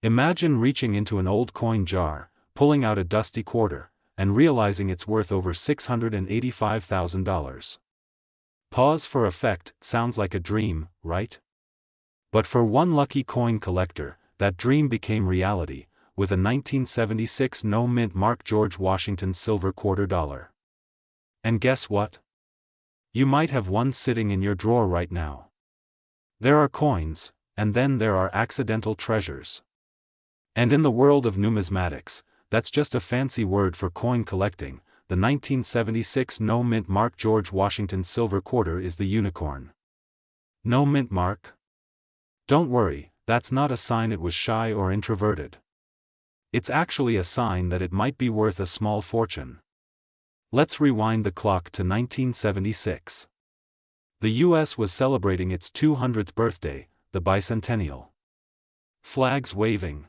Imagine reaching into an old coin jar, pulling out a dusty quarter, and realizing it's worth over $685,000. Pause for effect. Sounds like a dream, right? But for one lucky coin collector, that dream became reality, with a 1976 no-mint mark George Washington silver $quarter. And guess what? You might have one sitting in your drawer right now. There are coins, and then there are accidental treasures. And in the world of numismatics, that's just a fancy word for coin collecting. The 1976 no-mint mark George Washington silver quarter is the unicorn. No mint mark? Don't worry, that's not a sign it was shy or introverted. It's actually a sign that it might be worth a small fortune. Let's rewind the clock to 1976. The US was celebrating its 200th birthday, the bicentennial. Flags waving.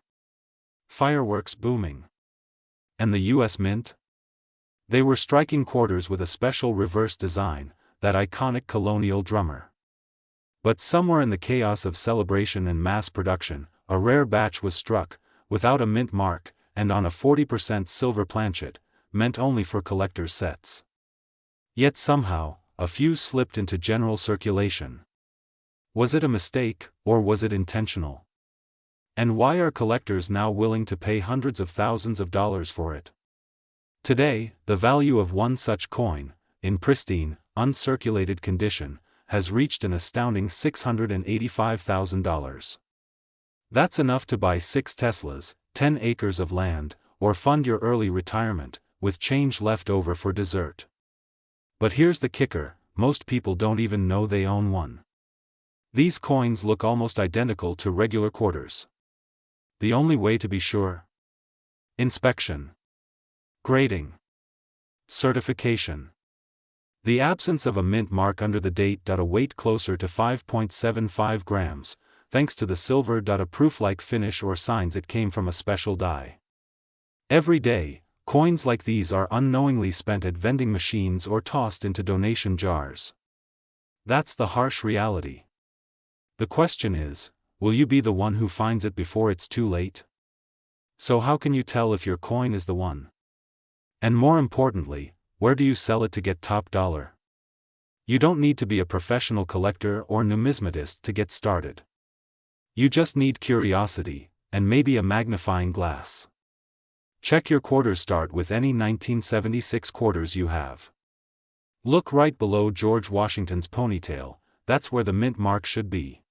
Fireworks booming. And the US Mint? They were striking quarters with a special reverse design, that iconic colonial drummer. But somewhere in the chaos of celebration and mass production, a rare batch was struck, without a mint mark, and on a 40% silver planchet, meant only for collectors' sets. Yet somehow, a few slipped into general circulation. Was it a mistake, or was it intentional? And why are collectors now willing to pay hundreds of thousands of dollars for it? Today, the value of one such coin, in pristine, uncirculated condition, has reached an astounding $685,000. That's enough to buy 6 Teslas, 10 acres of land, or fund your early retirement, with change left over for dessert. But here's the kicker, most people don't even know they own one. These coins look almost identical to regular quarters. The only way to be sure? Inspection. Grading. Certification. The absence of a mint mark under the date. A weight closer to 5.75 grams, thanks to the silver. A proof-like finish or signs it came from a special die. Every day, coins like these are unknowingly spent at vending machines or tossed into donation jars. That's the harsh reality. The question is, will you be the one who finds it before it's too late? So how can you tell if your coin is the one? And more importantly, where do you sell it to get top dollar? You don't need to be a professional collector or numismatist to get started. You just need curiosity, and maybe a magnifying glass. Check your quarters. Start with any 1976 quarters you have. Look right below George Washington's ponytail, that's where the mint mark should be.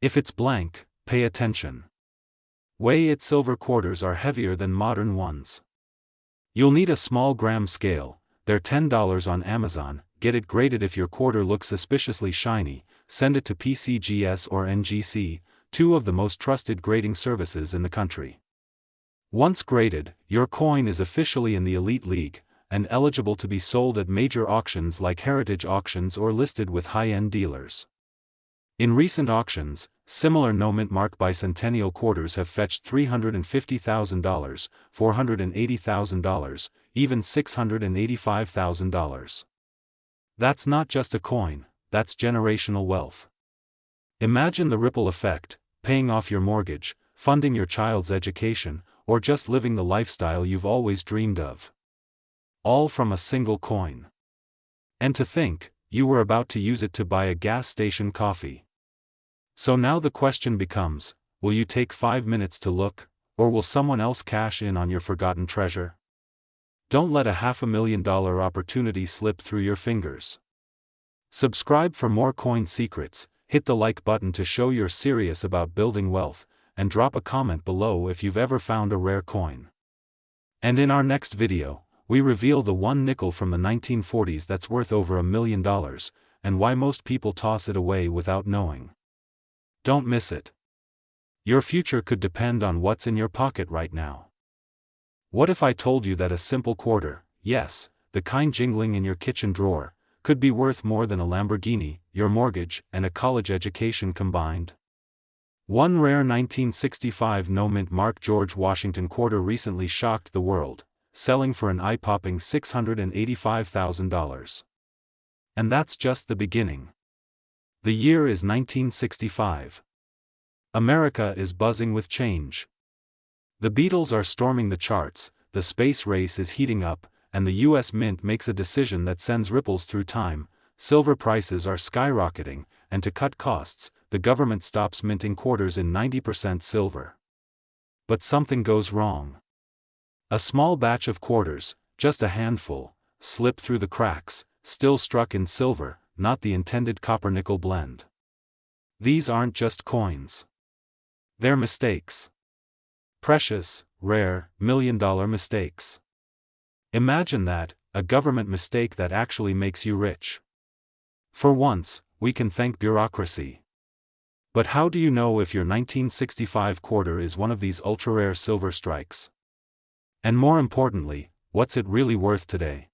If it's blank, pay attention. Weigh it. Silver quarters are heavier than modern ones. You'll need a small gram scale. They're $10 on Amazon. Get it graded. If your quarter looks suspiciously shiny, send it to PCGS or NGC, 2 of the most trusted grading services in the country. Once graded, your coin is officially in the elite league, and eligible to be sold at major auctions like heritage auctions or listed with high-end dealers. In recent auctions, similar no-mint mark bicentennial quarters have fetched $350,000, $480,000, even $685,000. That's not just a coin, that's generational wealth. Imagine the ripple effect: paying off your mortgage, funding your child's education, or just living the lifestyle you've always dreamed of. All from a single coin. And to think, you were about to use it to buy a gas station coffee. So now the question becomes, will you take 5 minutes to look, or will someone else cash in on your forgotten treasure? Don't let a $500,000 opportunity slip through your fingers. Subscribe for more coin secrets, hit the like button to show you're serious about building wealth, and drop a comment below if you've ever found a rare coin. And in our next video, we reveal the one nickel from the 1940s that's worth over $1 million, and why most people toss it away without knowing. Don't miss it. Your future could depend on what's in your pocket right now. What if I told you that a simple quarter, yes, the kind jingling in your kitchen drawer, could be worth more than a Lamborghini, your mortgage, and a college education combined? One rare 1965 no-mint mark George Washington quarter recently shocked the world, selling for an eye-popping $685,000. And that's just the beginning. The year is 1965. America is buzzing with change. The Beatles are storming the charts, the space race is heating up, and the US Mint makes a decision that sends ripples through time. Silver prices are skyrocketing, and to cut costs, the government stops minting quarters in 90% silver. But something goes wrong. A small batch of quarters, just a handful, slip through the cracks, still struck in silver, not the intended copper-nickel blend. These aren't just coins. They're mistakes. Precious, rare, million-dollar mistakes. Imagine that, a government mistake that actually makes you rich. For once, we can thank bureaucracy. But how do you know if your 1965 quarter is one of these ultra-rare silver strikes? And more importantly, what's it really worth today?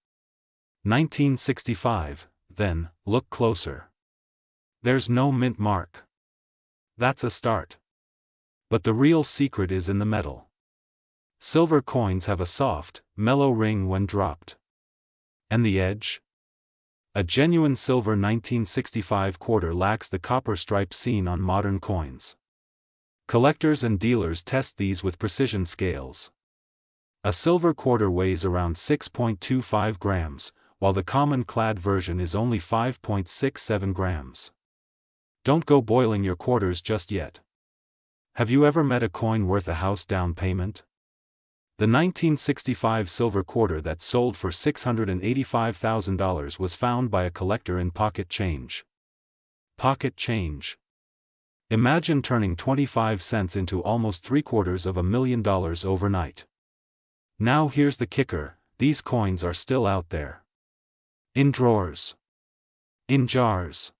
1965, then, look closer. There's no mint mark. That's a start. But the real secret is in the metal. Silver coins have a soft, mellow ring when dropped. And the edge? A genuine silver 1965 quarter lacks the copper stripe seen on modern coins. Collectors and dealers test these with precision scales. A silver quarter weighs around 6.25 grams, while the common clad version is only 5.67 grams. Don't go boiling your quarters just yet. Have you ever met a coin worth a house down payment? The 1965 silver quarter that sold for $685,000 was found by a collector in pocket change. Pocket change. Imagine turning 25 cents into almost $750,000 overnight. Now here's the kicker, these coins are still out there. In drawers. In jars.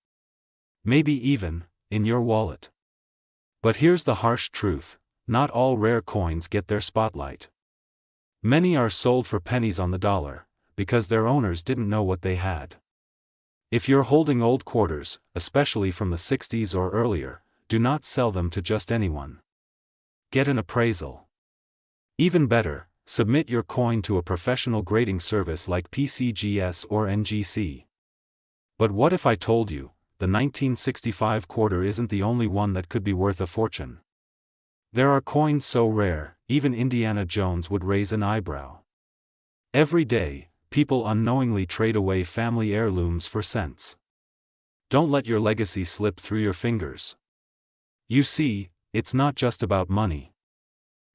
Maybe even, in your wallet. But here's the harsh truth, not all rare coins get their spotlight. Many are sold for pennies on the dollar, because their owners didn't know what they had. If you're holding old quarters, especially from the 60s or earlier, do not sell them to just anyone. Get an appraisal. Even better, submit your coin to a professional grading service like PCGS or NGC. But what if I told you, the 1965 quarter isn't the only one that could be worth a fortune? There are coins so rare, even Indiana Jones would raise an eyebrow. Every day, people unknowingly trade away family heirlooms for cents. Don't let your legacy slip through your fingers. You see, it's not just about money.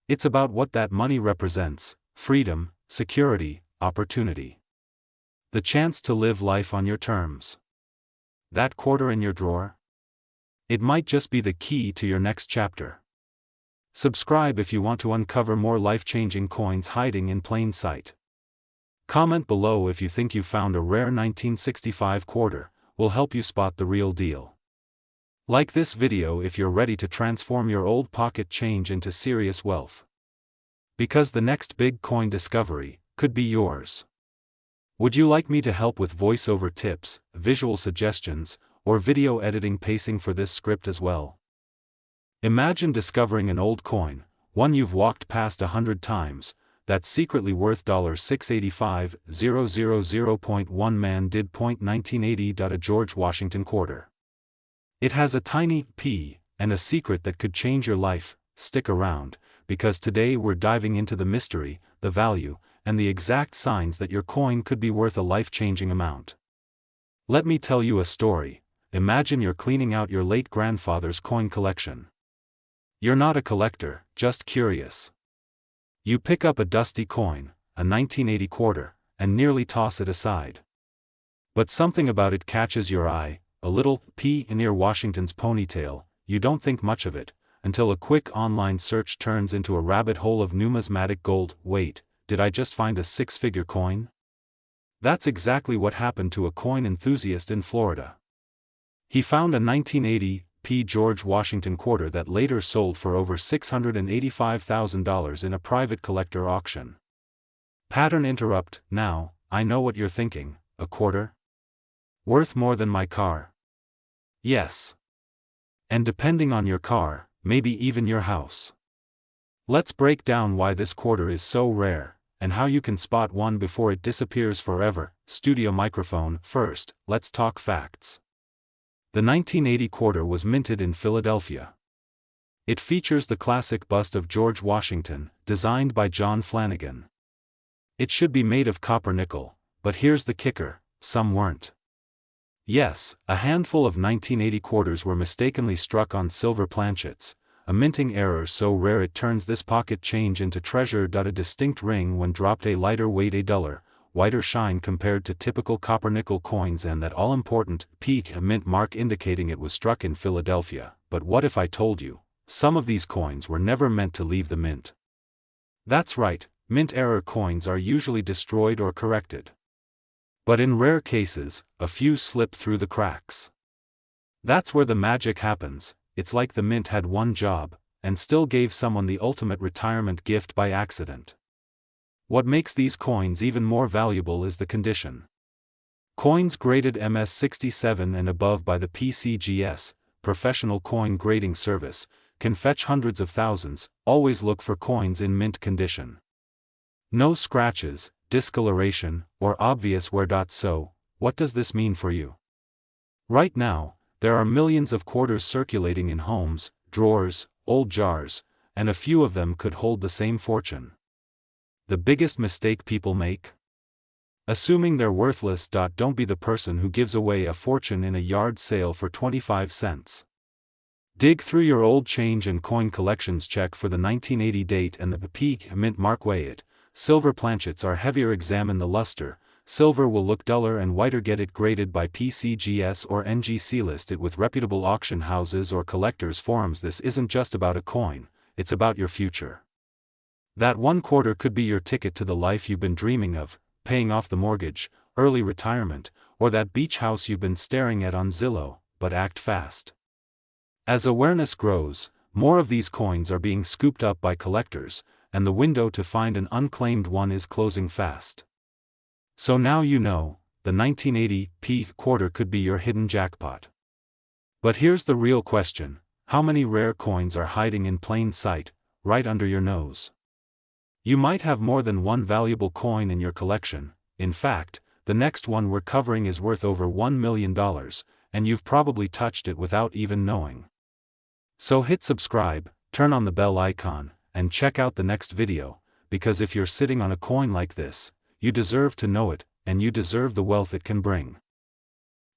It's about what that money represents: freedom, security, opportunity. The chance to live life on your terms. That quarter in your drawer? It might just be the key to your next chapter. Subscribe if you want to uncover more life-changing coins hiding in plain sight. Comment below if you think you found a rare 1965 quarter, will help you spot the real deal. Like this video if you're ready to transform your old pocket change into serious wealth. Because the next big coin discovery could be yours. Would you like me to help with voiceover tips, visual suggestions, or video editing pacing for this script as well? Imagine discovering an old coin, one you've walked past 100 times, that's secretly worth $685,000.1 man did .1980. A George Washington quarter. It has a tiny P, and a secret that could change your life. Stick around, because today we're diving into the mystery, the value, and the exact signs that your coin could be worth a life-changing amount. Let me tell you a story. Imagine you're cleaning out your late grandfather's coin collection. You're not a collector, just curious. You pick up a dusty coin, a 1980 quarter, and nearly toss it aside. But something about it catches your eye, a little P near Washington's ponytail. You don't think much of it, until a quick online search turns into a rabbit hole of numismatic gold. Wait, did I just find a six-figure coin? That's exactly what happened to a coin enthusiast in Florida. He found a 1980 P George Washington quarter that later sold for over $685,000 in a private collector auction. Pattern interrupt. Now, I know what you're thinking, a quarter? Worth more than my car? Yes. And depending on your car, maybe even your house. Let's break down why this quarter is so rare, and how you can spot one before it disappears forever. Studio microphone. First, let's talk facts. The 1980 quarter was minted in Philadelphia. It features the classic bust of George Washington, designed by John Flanagan. It should be made of copper nickel, but here's the kicker, some weren't. Yes, a handful of 1980 quarters were mistakenly struck on silver planchets, a minting error so rare it turns this pocket change into treasure. A distinct ring when dropped, a lighter weight, a duller, whiter shine compared to typical copper-nickel coins, and that all-important peak mint mark indicating it was struck in Philadelphia. But what if I told you, some of these coins were never meant to leave the mint? That's right, mint error coins are usually destroyed or corrected. But in rare cases, a few slip through the cracks. That's where the magic happens. It's like the mint had one job, and still gave someone the ultimate retirement gift by accident. What makes these coins even more valuable is the condition. Coins graded MS67 and above by the PCGS, Professional Coin Grading Service, can fetch hundreds of thousands. Always look for coins in mint condition. No scratches, discoloration, or obvious wear. So, what does this mean for you? Right now, there are millions of quarters circulating in homes, drawers, old jars, and a few of them could hold the same fortune. The biggest mistake people make? Assuming they're worthless. Don't be the person who gives away a fortune in a yard sale for 25 cents. Dig through your old change and coin collections, check for the 1980 date and the peak mint mark, weigh it. Silver planchets are heavier, examine the luster. Silver will look duller and whiter. Get it graded by PCGS or NGC. List it with reputable auction houses or collectors' forums. This isn't just about a coin, it's about your future. That one quarter could be your ticket to the life you've been dreaming of, paying off the mortgage, early retirement, or that beach house you've been staring at on Zillow. But act fast. As awareness grows, more of these coins are being scooped up by collectors, and the window to find an unclaimed one is closing fast. So now you know, the 1980 peak quarter could be your hidden jackpot. But here's the real question: how many rare coins are hiding in plain sight, right under your nose? You might have more than one valuable coin in your collection. In fact, the next one we're covering is worth over $1 million, and you've probably touched it without even knowing. So hit subscribe, turn on the bell icon, and check out the next video, because if you're sitting on a coin like this, you deserve to know it, and you deserve the wealth it can bring.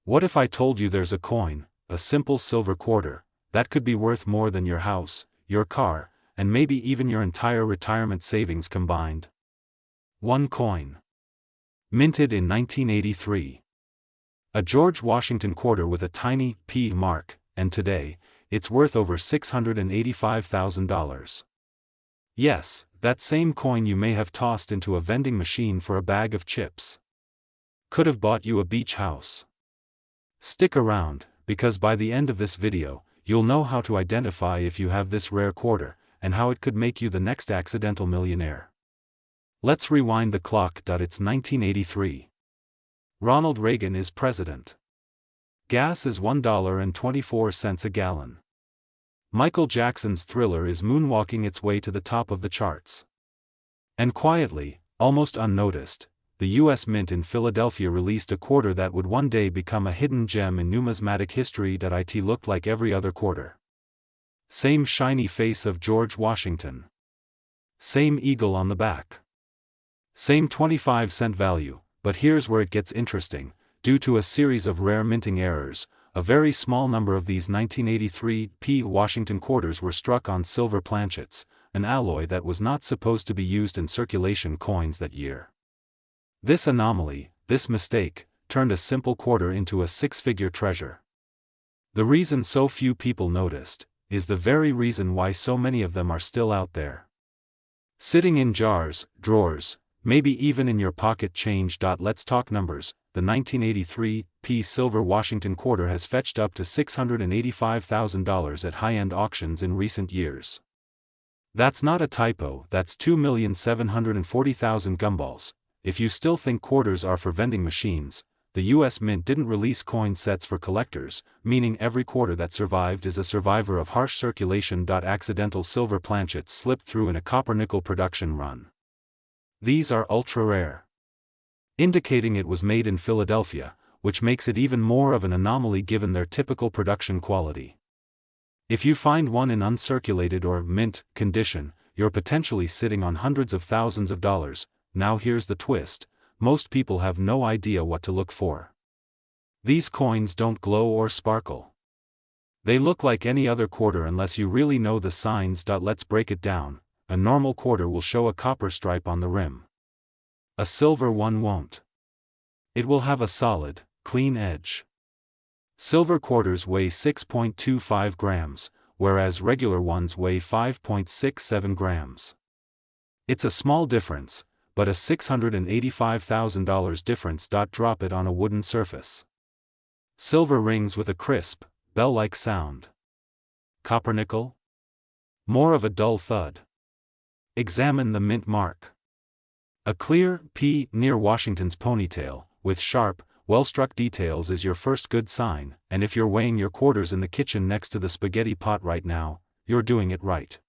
What if I told you there's a coin, a simple silver quarter, that could be worth more than your house, your car, and maybe even your entire retirement savings combined? One coin. Minted in 1983. A George Washington quarter with a tiny P mark, and today, it's worth over $685,000. Yes, that same coin you may have tossed into a vending machine for a bag of chips. Could have bought you a beach house. Stick around, because by the end of this video, you'll know how to identify if you have this rare quarter, and how it could make you the next accidental millionaire. Let's rewind the clock. It's 1983. Ronald Reagan is president. Gas is $1.24 a gallon. Michael Jackson's Thriller is moonwalking its way to the top of the charts. And quietly, almost unnoticed, the U.S. Mint in Philadelphia released a quarter that would one day become a hidden gem in numismatic history. It looked like every other quarter. Same shiny face of George Washington. Same eagle on the back. Same 25-cent value, but here's where it gets interesting. Due to a series of rare minting errors, a very small number of these 1983 P. Washington quarters were struck on silver planchets, an alloy that was not supposed to be used in circulation coins that year. This anomaly, this mistake, turned a simple quarter into a six-figure treasure. The reason so few people noticed is the very reason why so many of them are still out there, sitting in jars, drawers, maybe even in your pocket change. Let's talk numbers. The 1983 P silver Washington quarter has fetched up to $685,000 at high-end auctions in recent years. That's not a typo, that's 2,740,000 gumballs. If you still think quarters are for vending machines, the US Mint didn't release coin sets for collectors, meaning every quarter that survived is a survivor of harsh circulation. Accidental silver planchets slipped through in a copper-nickel production run. These are ultra-rare, indicating it was made in Philadelphia, which makes it even more of an anomaly given their typical production quality. If you find one in uncirculated or mint condition, you're potentially sitting on hundreds of thousands of dollars. Now here's the twist: most people have no idea what to look for. These coins don't glow or sparkle. They look like any other quarter unless you really know the signs. Let's break it down. A normal quarter will show a copper stripe on the rim. A silver one won't. It will have a solid, clean edge. Silver quarters weigh 6.25 grams, whereas regular ones weigh 5.67 grams. It's a small difference, but a $685,000 difference. Drop it on a wooden surface. Silver rings with a crisp, bell-like sound. Copper nickel? More of a dull thud. Examine the mint mark. A clear P near Washington's ponytail, with sharp, well-struck details is your first good sign, and if you're weighing your quarters in the kitchen next to the spaghetti pot right now, you're doing it right.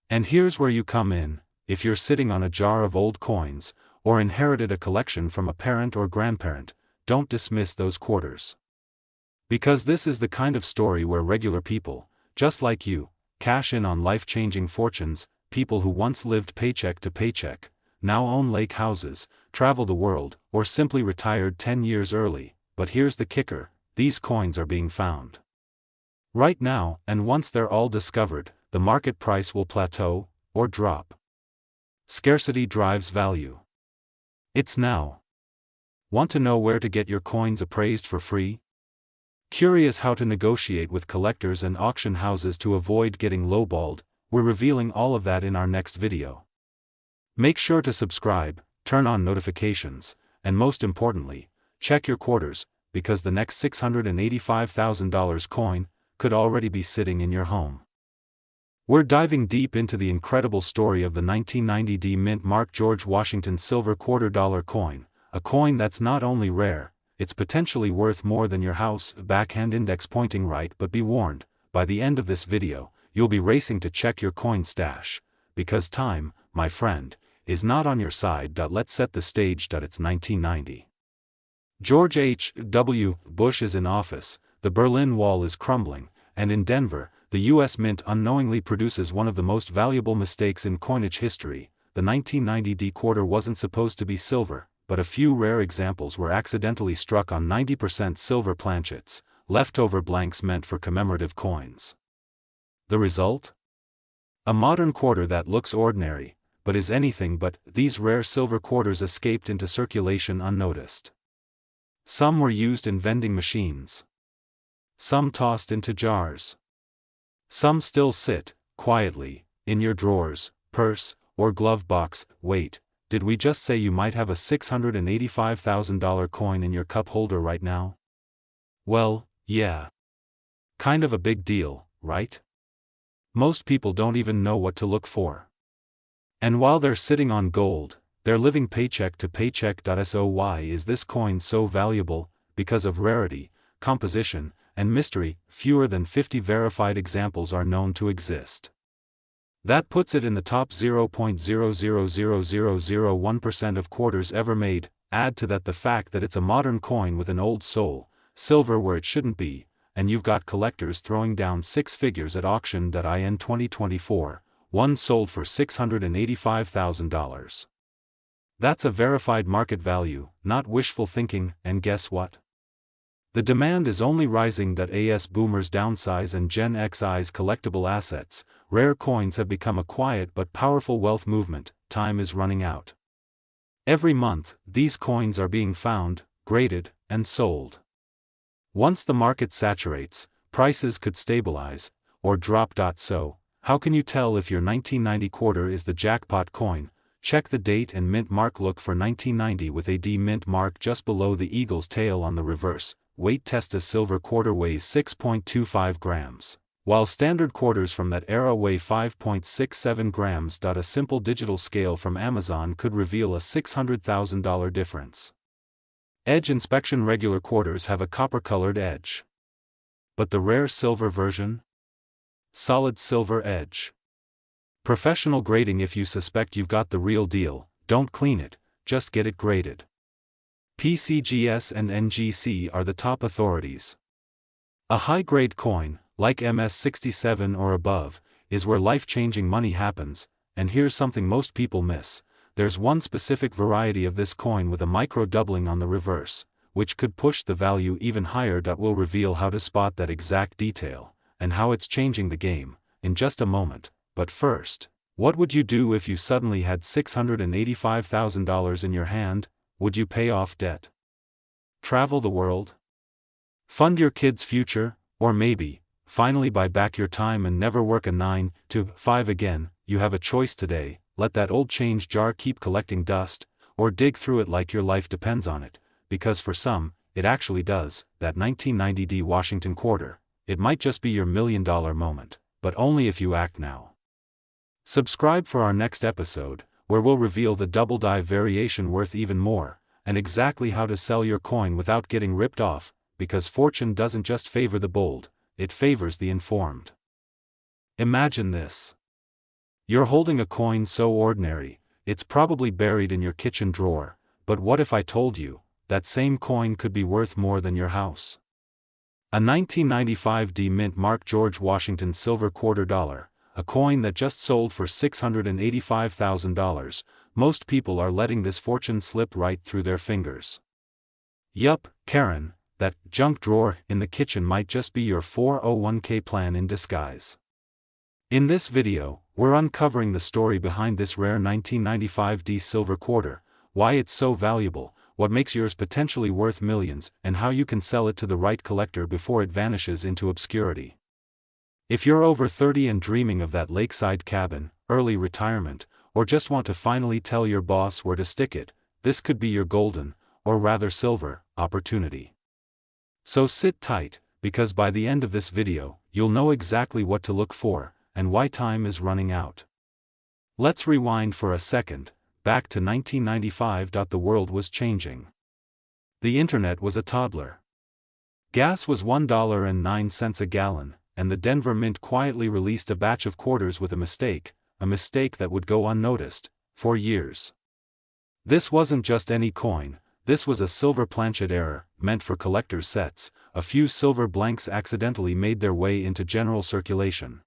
And here's where you come in: if you're sitting on a jar of old coins, or inherited a collection from a parent or grandparent, don't dismiss those quarters. Because this is the kind of story where regular people, just like you, cash in on life-changing fortunes. People who once lived paycheck to paycheck, now own lake houses, travel the world, or simply retired 10 years early. But here's the kicker: these coins are being found right now, and once they're all discovered, the market price will plateau, or drop. Scarcity drives value. It's now. Want to know where to get your coins appraised for free? Curious how to negotiate with collectors and auction houses to avoid getting lowballed? We're revealing all of that in our next video. Make sure to subscribe, turn on notifications, and most importantly, check your quarters, because the next $685,000 coin could already be sitting in your home. We're diving deep into the incredible story of the 1990 D Mint Mark George Washington silver $quarter coin, a coin that's not only rare, it's potentially worth more than your house. Backhand index pointing right, but be warned, by the end of this video, you'll be racing to check your coin stash, because time, my friend, is not on your side. Let's set the stage. It's 1990. George H.W. Bush is in office, the Berlin Wall is crumbling, and in Denver, the U.S. Mint unknowingly produces one of the most valuable mistakes in coinage history. The 1990 D quarter wasn't supposed to be silver, but a few rare examples were accidentally struck on 90% silver planchets, leftover blanks meant for commemorative coins. The result? A modern quarter that looks ordinary, but is anything but. These rare silver quarters escaped into circulation unnoticed. Some were used in vending machines. Some tossed into jars. Some still sit, quietly, in your drawers, purse, or glove box. Wait, did we just say you might have a $685,000 coin in your cup holder right now? Well, yeah. Kind of a big deal, right? Most people don't even know what to look for. And while they're sitting on gold, they're living paycheck to paycheck. So why is this coin so valuable? Because of rarity, composition, and mystery. Fewer than 50 verified examples are known to exist. That puts it in the top 0.0000001% of quarters ever made. Add to that the fact that it's a modern coin with an old soul, silver where it shouldn't be, and you've got collectors throwing down six figures at auction. In 2024, one sold for $685,000. That's a verified market value, not wishful thinking. And guess what? The demand is only rising. As boomers downsize and Gen X's collectible assets, rare coins have become a quiet but powerful wealth movement. Time is running out. Every month, these coins are being found, graded, and sold. Once the market saturates, prices could stabilize, or drop. So, how can you tell if your 1990 quarter is the jackpot coin? Check the date and mint mark. Look for 1990 with a D mint mark just below the eagle's tail on the reverse. Weight test: a silver quarter weighs 6.25 grams, while standard quarters from that era weigh 5.67 grams. A simple digital scale from Amazon could reveal a $600,000 difference. Edge inspection: regular quarters have a copper-colored edge. But the rare silver version? Solid silver edge. Professional grading: if you suspect you've got the real deal, don't clean it, just get it graded. PCGS and NGC are the top authorities. A high-grade coin, like MS-67 or above, is where life-changing money happens, and here's something most people miss. There's one specific variety of this coin with a micro doubling on the reverse, which could push the value even higher. We'll reveal how to spot that exact detail, and how it's changing the game, in just a moment. But first, what would you do if you suddenly had $685,000 in your hand? Would you pay off debt? Travel the world? Fund your kids' future? Or maybe, finally buy back your time and never work a 9 to 5 again? You have a choice today. Let that old change jar keep collecting dust, or dig through it like your life depends on it, because for some, it actually does. That 1990 Washington quarter, it might just be your $1 million moment, but only if you act now. Subscribe for our next episode, where we'll reveal the double dive variation worth even more, and exactly how to sell your coin without getting ripped off, because fortune doesn't just favor the bold, it favors the informed. Imagine this. You're holding a coin so ordinary, it's probably buried in your kitchen drawer, but what if I told you, that same coin could be worth more than your house? A 1995 mint mark George Washington silver $quarter, a coin that just sold for $685,000, most people are letting this fortune slip right through their fingers. Yup, Karen, that junk drawer in the kitchen might just be your 401k plan in disguise. In this video, we're uncovering the story behind this rare 1995 silver quarter, why it's so valuable, what makes yours potentially worth millions, and how you can sell it to the right collector before it vanishes into obscurity. If you're over 30 and dreaming of that lakeside cabin, early retirement, or just want to finally tell your boss where to stick it, this could be your golden, or rather silver, opportunity. So sit tight, because by the end of this video, you'll know exactly what to look for, and why time is running out. Let's rewind for a second, back to 1995. The world was changing. The internet was a toddler. Gas was $1.09 a gallon, and the Denver Mint quietly released a batch of quarters with a mistake that would go unnoticed, for years. This wasn't just any coin, this was a silver planchet error, meant for collector's sets. A few silver blanks accidentally made their way into general circulation.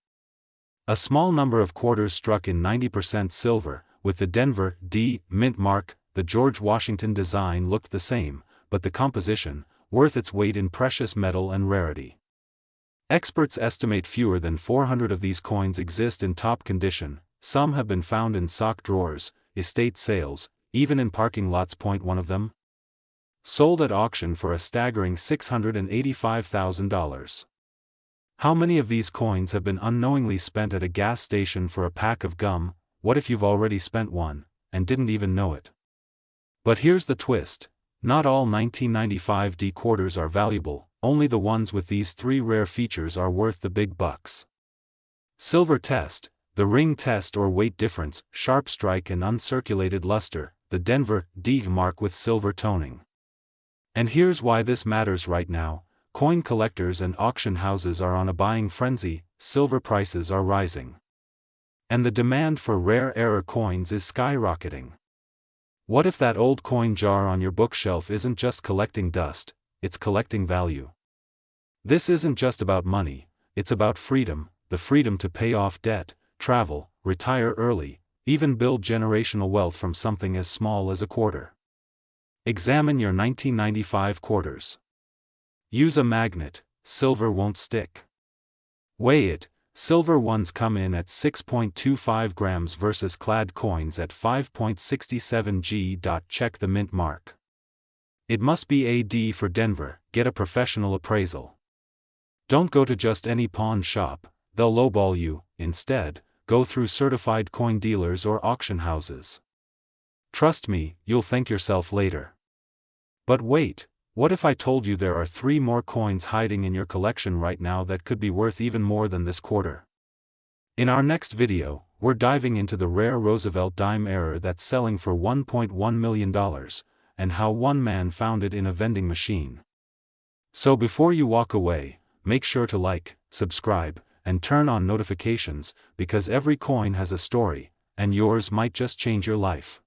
A small number of quarters struck in 90% silver, with the Denver Mint mark. The George Washington design looked the same, but the composition, worth its weight in precious metal and rarity. Experts estimate fewer than 400 of these coins exist in top condition. Some have been found in sock drawers, estate sales, even in parking lots. One of them sold at auction for a staggering $685,000. How many of these coins have been unknowingly spent at a gas station for a pack of gum? What if you've already spent one, and didn't even know it? But here's the twist. Not all 1995 quarters are valuable, only the ones with these three rare features are worth the big bucks. Silver test, the ring test or weight difference, sharp strike and uncirculated luster, the Denver mark with silver toning. And here's why this matters right now. Coin collectors and auction houses are on a buying frenzy, silver prices are rising. And the demand for rare error coins is skyrocketing. What if that old coin jar on your bookshelf isn't just collecting dust, it's collecting value? This isn't just about money, it's about freedom, the freedom to pay off debt, travel, retire early, even build generational wealth from something as small as a quarter. Examine your 1995 quarters. Use a magnet, silver won't stick. Weigh it, silver ones come in at 6.25 grams versus clad coins at 5.67 g. Check the mint mark. It must be AD for Denver. Get a professional appraisal. Don't go to just any pawn shop, they'll lowball you. Instead, go through certified coin dealers or auction houses. Trust me, you'll thank yourself later. But wait. What if I told you there are 3 more coins hiding in your collection right now that could be worth even more than this quarter? In our next video, we're diving into the rare Roosevelt dime error that's selling for $1.1 million, and how one man found it in a vending machine. So before you walk away, make sure to like, subscribe, and turn on notifications, because every coin has a story, and yours might just change your life.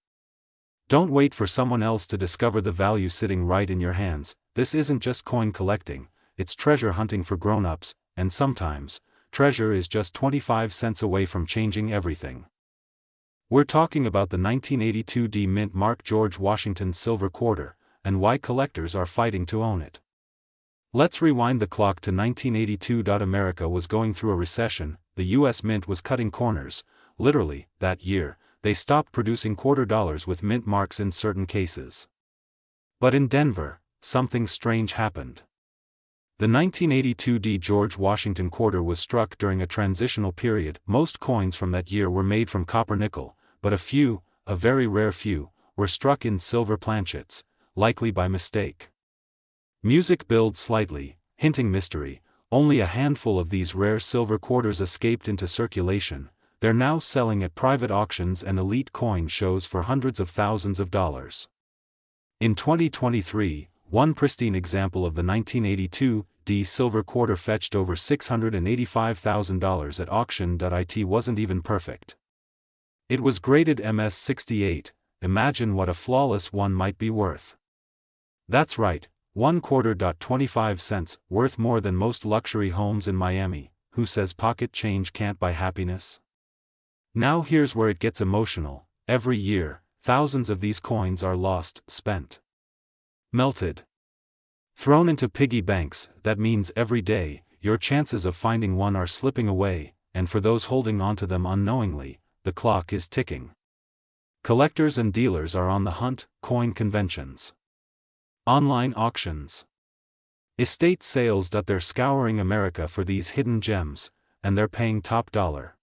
Don't wait for someone else to discover the value sitting right in your hands. This isn't just coin collecting, it's treasure hunting for grown-ups, and sometimes, treasure is just 25 cents away from changing everything. We're talking about the 1982 D Mint Mark George Washington silver quarter, and why collectors are fighting to own it. Let's rewind the clock to 1982. America was going through a recession, the US Mint was cutting corners. Literally, that year, they stopped producing quarter dollars with mint marks in certain cases. But in Denver, something strange happened. The 1982 D George Washington quarter was struck during a transitional period. Most coins from that year were made from copper nickel, but a few, a very rare few, were struck in silver planchets, likely by mistake. Music builds slightly, hinting mystery. Only a handful of these rare silver quarters escaped into circulation. They're now selling at private auctions and elite coin shows for hundreds of thousands of dollars. In 2023, one pristine example of the 1982 D silver quarter fetched over $685,000 at auction. It wasn't even perfect. It was graded MS68. Imagine what a flawless one might be worth. That's right, one quarter. 25 cents, worth more than most luxury homes in Miami. Who says pocket change can't buy happiness? Now here's where it gets emotional. Every year, thousands of these coins are lost, spent, melted, thrown into piggy banks. That means every day, your chances of finding one are slipping away, and for those holding onto them unknowingly, the clock is ticking. Collectors and dealers are on the hunt, coin conventions, online auctions, estate sales. They're scouring America for these hidden gems, and they're paying top dollar.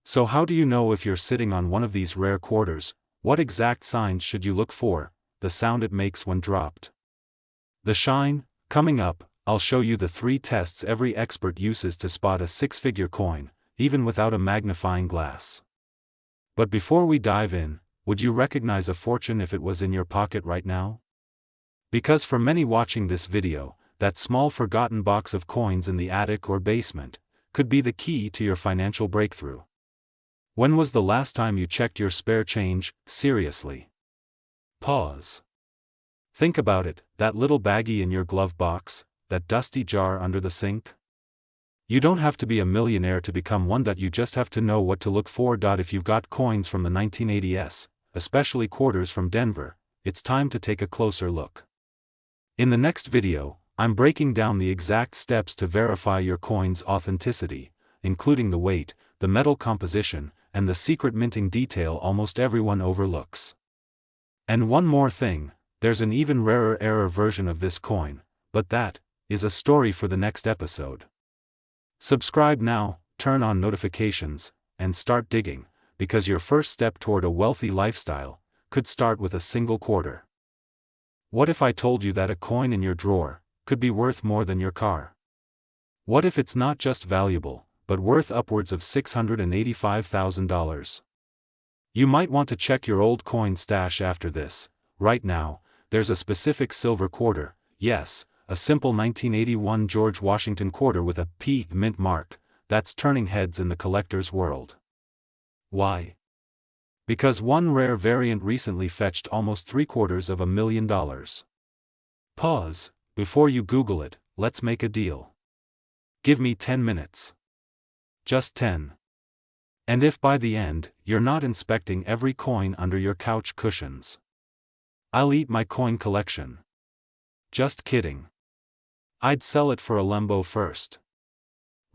So how do you know if you're sitting on one of these rare quarters? What exact signs should you look for? The sound it makes when dropped, the shine. Coming up, I'll show you the 3 tests every expert uses to spot a 6-figure coin, even without a magnifying glass. But before we dive in, would you recognize a fortune if it was in your pocket right now? Because for many watching this video, that small forgotten box of coins in the attic or basement could be the key to your financial breakthrough. When was the last time you checked your spare change? Seriously. Pause. Think about it, that little baggie in your glove box, that dusty jar under the sink. You don't have to be a millionaire to become one. You just have to know what to look for. If you've got coins from the 1980s, especially quarters from Denver, it's time to take a closer look. In the next video, I'm breaking down the exact steps to verify your coin's authenticity, including the weight, the metal composition, and the secret minting detail almost everyone overlooks. And one more thing, there's an even rarer error version of this coin, but that is a story for the next episode. Subscribe now, turn on notifications, and start digging, because your first step toward a wealthy lifestyle could start with a single quarter. What if I told you that a coin in your drawer could be worth more than your car? What if it's not just valuable, but worth upwards of $685,000? You might want to check your old coin stash after this. Right now, there's a specific silver quarter, yes, a simple 1981 George Washington quarter with a P mint mark, that's turning heads in the collector's world. Why? Because one rare variant recently fetched almost $750,000. Pause, before you Google it, let's make a deal. Give me 10 minutes. Just 10. And if by the end, you're not inspecting every coin under your couch cushions, I'll eat my coin collection. Just kidding. I'd sell it for a Lambo first.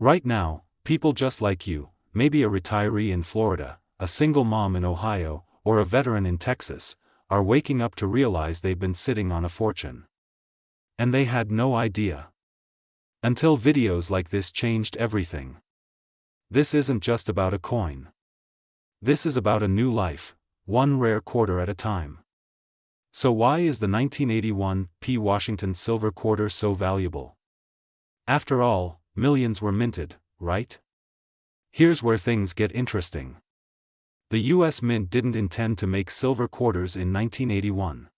Right now, people just like you, maybe a retiree in Florida, a single mom in Ohio, or a veteran in Texas, are waking up to realize they've been sitting on a fortune. And they had no idea. Until videos like this changed everything. This isn't just about a coin. This is about a new life, one rare quarter at a time. So why is the 1981 P. Washington silver quarter so valuable? After all, millions were minted, right? Here's where things get interesting. The US Mint didn't intend to make silver quarters in 1981.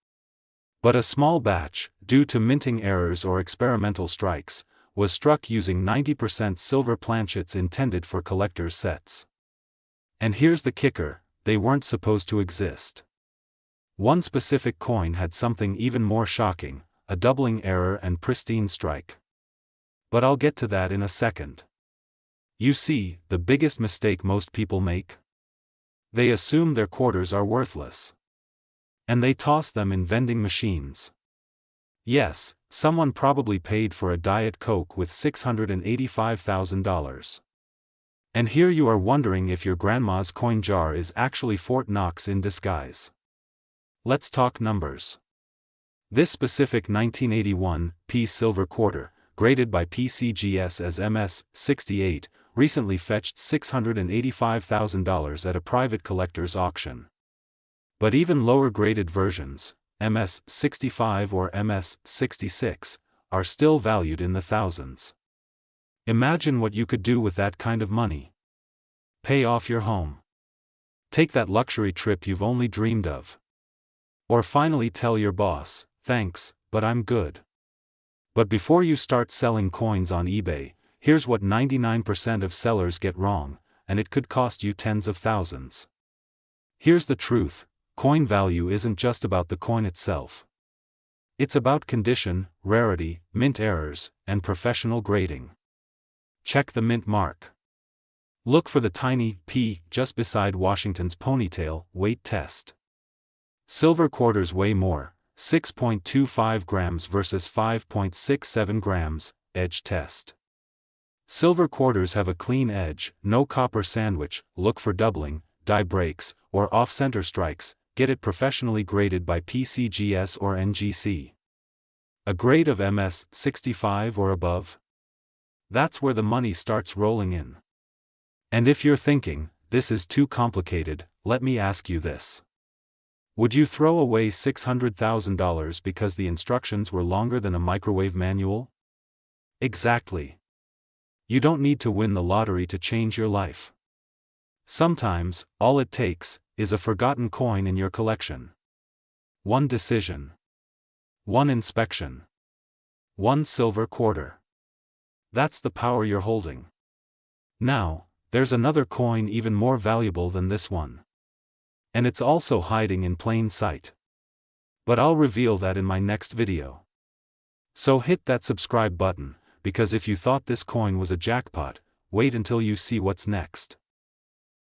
But a small batch, due to minting errors or experimental strikes, was struck using 90% silver planchets intended for collector's sets. And here's the kicker, they weren't supposed to exist. One specific coin had something even more shocking, a doubling error and pristine strike. But I'll get to that in a second. You see, the biggest mistake most people make? They assume their quarters are worthless. And they toss them in vending machines. Yes, someone probably paid for a Diet Coke with $685,000. And here you are wondering if your grandma's coin jar is actually Fort Knox in disguise. Let's talk numbers. This specific 1981 P silver quarter, graded by PCGS as MS-68, recently fetched $685,000 at a private collector's auction. But even lower-graded versions, MS-65 or MS-66, are still valued in the thousands. Imagine what you could do with that kind of money. Pay off your home. Take that luxury trip you've only dreamed of. Or finally tell your boss, "Thanks, but I'm good." But before you start selling coins on eBay, here's what 99% of sellers get wrong, and it could cost you tens of thousands. Here's the truth: coin value isn't just about the coin itself. It's about condition, rarity, mint errors, and professional grading. Check the mint mark. Look for the tiny P just beside Washington's ponytail. Weight test. Silver quarters weigh more, 6.25 grams versus 5.67 grams, edge test. Silver quarters have a clean edge, no copper sandwich. Look for doubling, die breaks, or off-center strikes. Get it professionally graded by PCGS or NGC. A grade of MS-65 or above? That's where the money starts rolling in. And if you're thinking, this is too complicated, let me ask you this. Would you throw away $600,000 because the instructions were longer than a microwave manual? Exactly. You don't need to win the lottery to change your life. Sometimes, all it takes is a forgotten coin in your collection. One decision. One inspection. One silver quarter. That's the power you're holding. Now, there's another coin even more valuable than this one. And it's also hiding in plain sight. But I'll reveal that in my next video. So hit that subscribe button, because if you thought this coin was a jackpot, wait until you see what's next.